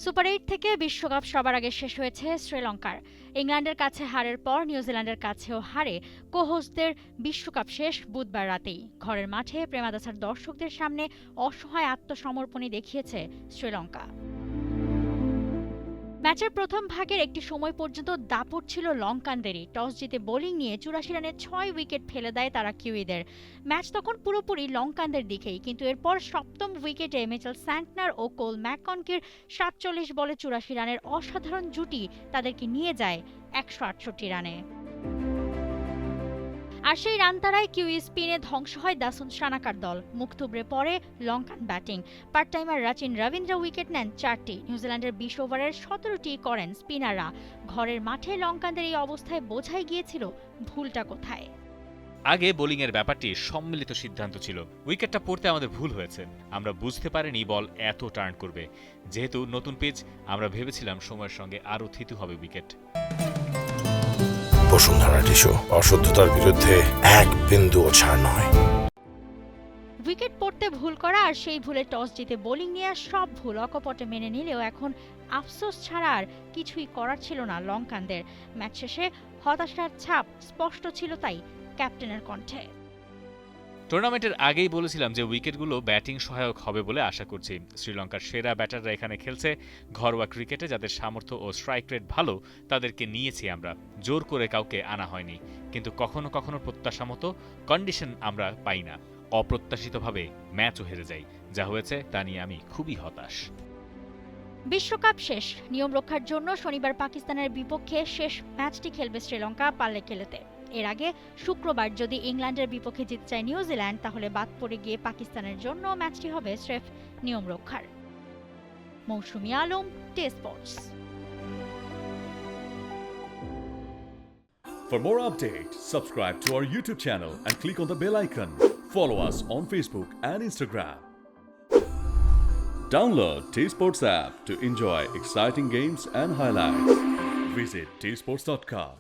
Super ৮ থেকে বিশ্বকাপ সবার আগে শেষ হয়েছে শ্রীলঙ্কার। ইংল্যান্ডের কাছে হারের পর নিউজিল্যান্ডের কাছেও হারে কোহোস্টদের বিশ্বকাপ শেষ বুধবার রাতেই। ঘরের মাঠে প্রেমাদাসার দর্শকদের সামনে অসহায় আত্মসমর্পণই দেখিয়েছে শ্রীলঙ্কা। ম্যাচের প্রথম ভাগের একটি সময় পর্যন্ত দাপট ছিল লঙ্কানদেরই। টস জিতে বোলিং নিয়ে ৮৪ রানে ৬ উইকেট ফেলে দেয় তারা কিউইদের। ম্যাচ তখন পুরোপুরি লঙ্কানদের দিকেই, কিন্তু এরপর সপ্তম উইকেটে মিচেল স্যান্টনার ও কোল ম্যাককনকির ৪৭ বলে ৮৪ রানের অসাধারণ জুটি তাদেরকে নিয়ে যায় ১৬৮ রানে। আর সেই রান তারায় কিউই স্পিনে ধ্বংস হয় দাসুন সানাকার দল। মুখ থুবড়ে পড়ে Lankan batting. Part timer Rachin Rabindra wicket নেন ৪টি। নিউজিল্যান্ডের ২০ ওভারের ১৭টি করেন স্পিনাররা। ঘরের মাঠে লঙ্কানদের এই অবস্থায় বোঝাই গিয়েছিল ভুলটা কোথায়। আগে বোলিংয়ের ব্যাপারটি সম্মিলিত সিদ্ধান্ত ছিল। উইকেটটা পড়তে আমাদের ভুল হয়েছে। আমরা বুঝতে পারিনি বল এত টার্ন করবে। যেহেতু নতুন পিচ, আমরা ভেবেছিলাম সময়ের সঙ্গে আরও থিতু হবে উইকেট। বসুন্ধরা টিস্যু, অশুদ্ধতার বিরুদ্ধে এক বিন্দুও ছাড় নয়। উইকেট পড়তে ভুল করা আর সেই ভুলে টস জিতে বোলিং নেওয়া সব ভুল অকপটে মেনে নিলেও এখন আফসোস ছাড়া আর কিছুই করার ছিল না লঙ্কানদের। ম্যাচ শেষে হতাশার ছাপ স্পষ্ট ছিল তাই ক্যাপ্টেনের কণ্ঠে। টুর্নামেন্টের আগেই বলেছিলাম যে উইকেটগুলো ব্যাটিং সহায়ক হবে বলে আশা করছি। শ্রীলঙ্কার সেরা ব্যাটাররা এখানে খেলছে। ঘরোয়া ক্রিকেটে যাদের সামর্থ্য ও স্ট্রাইক রেট ভালো তাদেরকে নিয়েছি আমরা। জোর করে কাউকে আনা হয়নি। কিন্তু কখনো কখনো প্রত্যাশা মতো কন্ডিশন আমরা পাই না। অপ্রত্যাশিতভাবে ম্যাচও হেরে যাই। যা হয়েছে তা নিয়ে আমি খুবই হতাশ। বিশ্বকাপ শেষ। নিয়ম রক্ষার জন্য শনিবার পাকিস্তানের বিপক্ষে শেষ ম্যাচটি খেলবে শ্রীলঙ্কা পাল্লেকেলেতে। এর আগে শুক্রবার যদি ইংল্যান্ডের বিপক্ষে জিততে চায় নিউজিল্যান্ড, তাহলে বাদ পড়ে গিয়ে পাকিস্তানের জন্য ম্যাচটি হবে স্রেফ নিয়ম রক্ষার। মৌসুমী Alam, T Sports. For more updates, subscribe to our YouTube channel and click on the bell icon. Follow us on Facebook and Instagram. Download T Sports app to enjoy exciting games and highlights. Visit tsports.com.